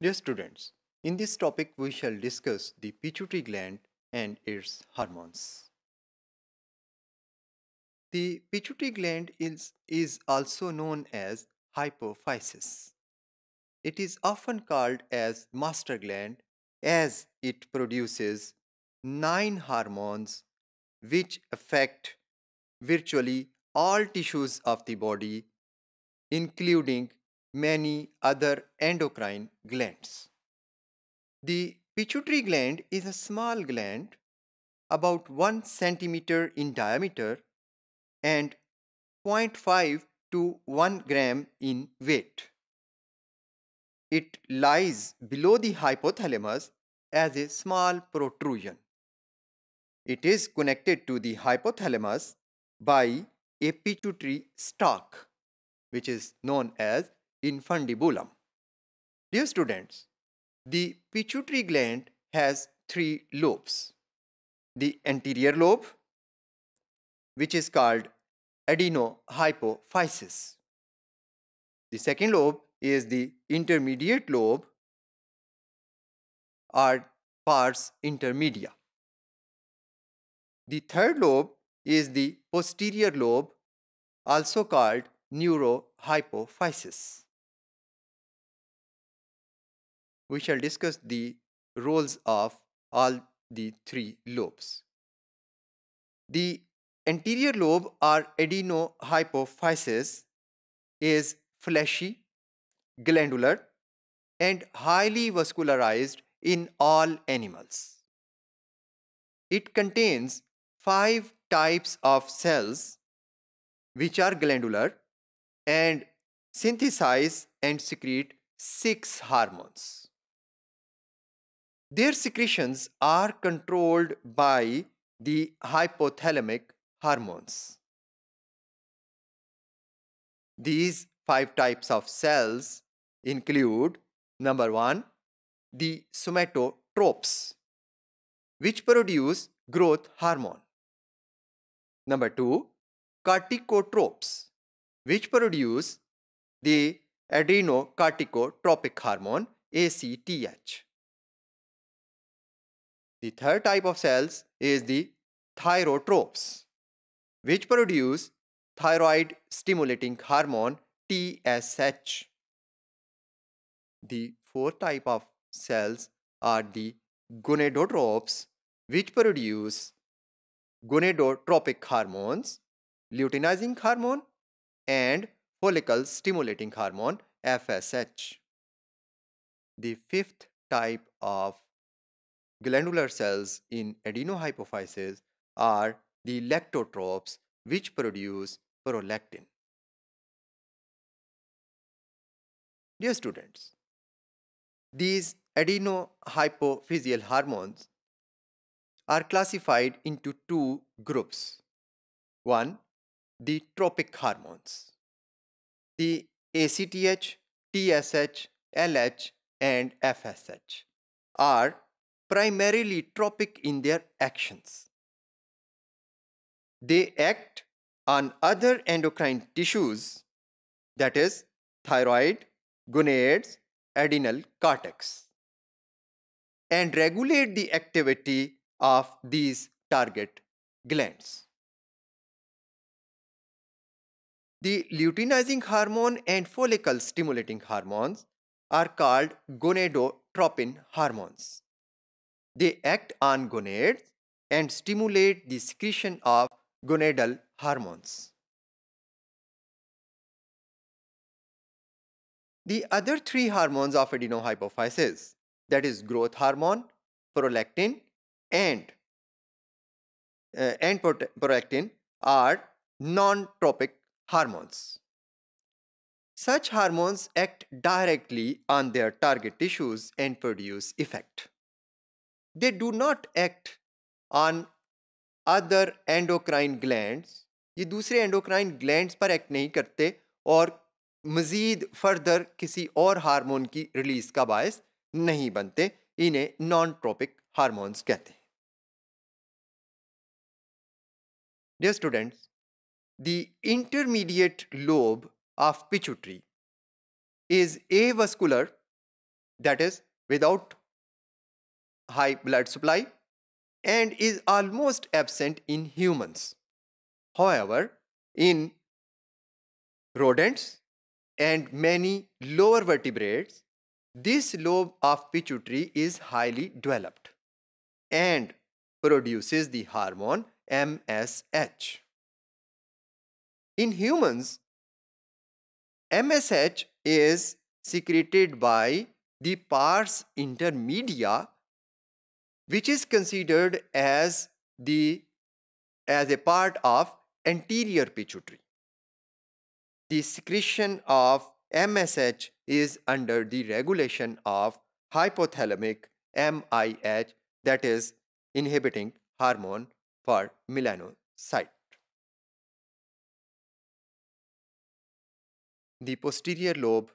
Dear students, in this topic we shall discuss the pituitary gland and its hormones. The pituitary gland is also known as hypophysis. It is often called as master gland as it produces nine hormones which affect virtually all tissues of the body, including many other endocrine glands. The pituitary gland is a small gland about 1 centimeter in diameter and zero point 0.5 to 1 gram in weight. It lies below the hypothalamus as a small protrusion. It is connected to the hypothalamus by a pituitary stalk, which is known as infundibulum. Dear students, the pituitary gland has three lobes: the anterior lobe, which is called adenohypophysis. The second lobe is the intermediate lobe or pars intermedia. The third lobe is the posterior lobe, also called neurohypophysis. We shall discuss the roles of all the three lobes. The anterior lobe or adenohypophysis is fleshy, glandular, and highly vascularized in all animals. It contains five types of cells which are glandular and synthesize and secrete six hormones. Their secretions are controlled by the hypothalamic hormones. These five types of cells include: number one, the somatotropes, which produce growth hormone. Number two, corticotropes, which produce the adrenocorticotropic hormone ACTH. The third type of cells is the thyrotropes, which produce thyroid stimulating hormone TSH. The fourth type of cells are the gonadotropes, which produce gonadotropic hormones, luteinizing hormone, and follicle stimulating hormone FSH. The fifth type of glandular cells in adenohypophysis are the lactotropes, which produce prolactin. Dear students, these adenohypophyseal hormones are classified into two groups. One, the tropic hormones. The ACTH, TSH, LH, and FSH are primarily tropic in their actions. They act on other endocrine tissues, that is, thyroid, gonads, adrenal cortex, and regulate the activity of these target glands. The luteinizing hormone and follicle stimulating hormones are called gonadotropin hormones. They act on gonads and stimulate the secretion of gonadal hormones. The other three hormones of adenohypophysis, that is growth hormone, prolactin, and prolactin, are non-tropic hormones. Such hormones act directly on their target tissues and produce effect. They do not act on other endocrine glands. ये दूसरे endocrine glands पर act नहीं करते और मजीद further किसी और hormone की release का बायस नहीं बनते. इन्हें नॉन ट्रोपिक हार्मोन्स कहते हैं. Dear students, the intermediate lobe of pituitary is avascular that is, without high blood supply, and is almost absent in humans. However, in rodents and many lower vertebrates, this lobe of pituitary is highly developed and produces the hormone MSH. In humans, MSH is secreted by the pars intermedia, which is considered as a part of anterior pituitary. The secretion of MSH is under the regulation of hypothalamic MIH, that is inhibiting hormone for melanocyte. The posterior lobe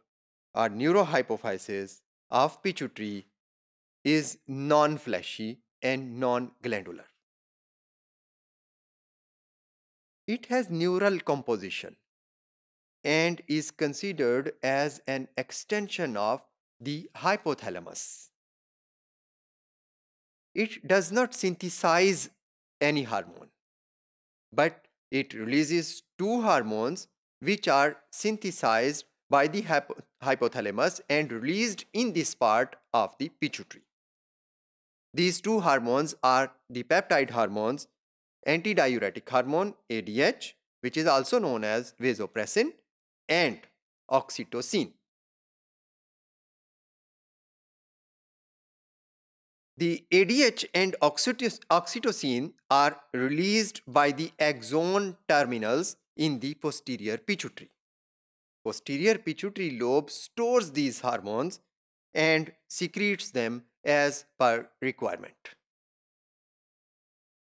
or neurohypophysis of pituitary is non-fleshy and non-glandular. It has neural composition and is considered as an extension of the hypothalamus. It does not synthesize any hormone, but it releases two hormones which are synthesized by the hypothalamus and released in this part of the pituitary. These two hormones are the peptide hormones, antidiuretic hormone ADH, which is also known as vasopressin, and oxytocin. The ADH and oxytocin are released by the axon terminals in the posterior pituitary. Posterior pituitary lobe stores these hormones and secretes them as per requirement.